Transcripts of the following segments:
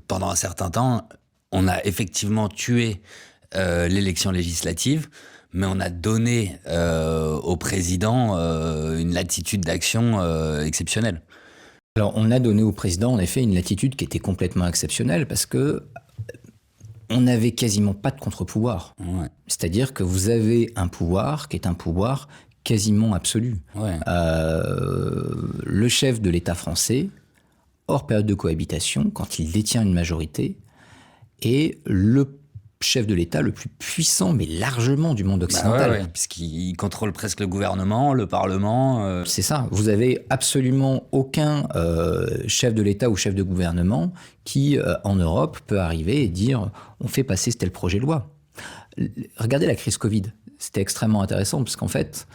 pendant un certain temps, on a effectivement tué l'élection législative, mais on a donné au président une latitude d'action exceptionnelle. Alors, on a donné au président, en effet, une latitude qui était complètement exceptionnelle parce que on n'avait quasiment pas de contre-pouvoir. Ouais. C'est-à-dire que vous avez un pouvoir qui est un pouvoir quasiment absolu. Ouais. Le chef de l'État français, hors période de cohabitation, quand il détient une majorité, est le chef de l'État le plus puissant, mais largement, du monde occidental. Ouais, puisqu'il contrôle presque le gouvernement, le Parlement. C'est ça. Vous avez absolument aucun chef de l'État ou chef de gouvernement qui, en Europe, peut arriver et dire « on fait passer tel projet de loi ». Regardez la crise Covid. C'était extrêmement intéressant parce qu'en fait,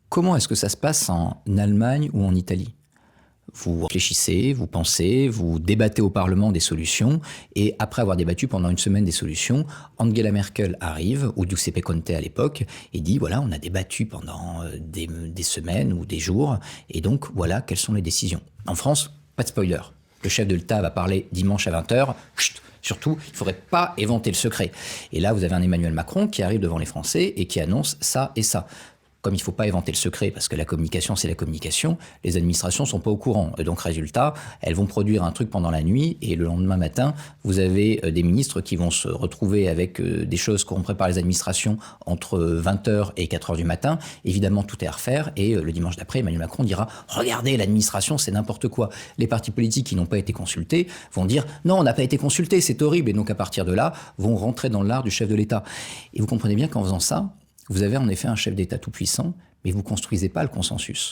comment est-ce que ça se passe en Allemagne ou en Italie ? Vous réfléchissez, vous pensez, vous débattez au Parlement des solutions et après avoir débattu pendant une semaine des solutions, Angela Merkel arrive, ou Giuseppe Conte à l'époque, et dit voilà, on a débattu pendant des semaines ou des jours et donc voilà quelles sont les décisions. En France, pas de spoiler. Le chef de l'État va parler dimanche à 20h. Chut, surtout, il ne faudrait pas éventer le secret. Et là, vous avez un Emmanuel Macron qui arrive devant les Français et qui annonce ça et ça. Comme il ne faut pas éventer le secret, parce que la communication, c'est la communication, les administrations ne sont pas au courant. Et donc, résultat, elles vont produire un truc pendant la nuit, et le lendemain matin, vous avez des ministres qui vont se retrouver avec des choses qu'on prépare les administrations entre 20h et 4h du matin. Évidemment, tout est à refaire, et le dimanche d'après, Emmanuel Macron dira « Regardez, l'administration, c'est n'importe quoi ». Les partis politiques qui n'ont pas été consultés vont dire « Non, on n'a pas été consultés, c'est horrible ». Et donc, à partir de là, vont rentrer dans l'art du chef de l'État. Et vous comprenez bien qu'en faisant ça, vous avez en effet un chef d'État tout-puissant, mais vous ne construisez pas le consensus.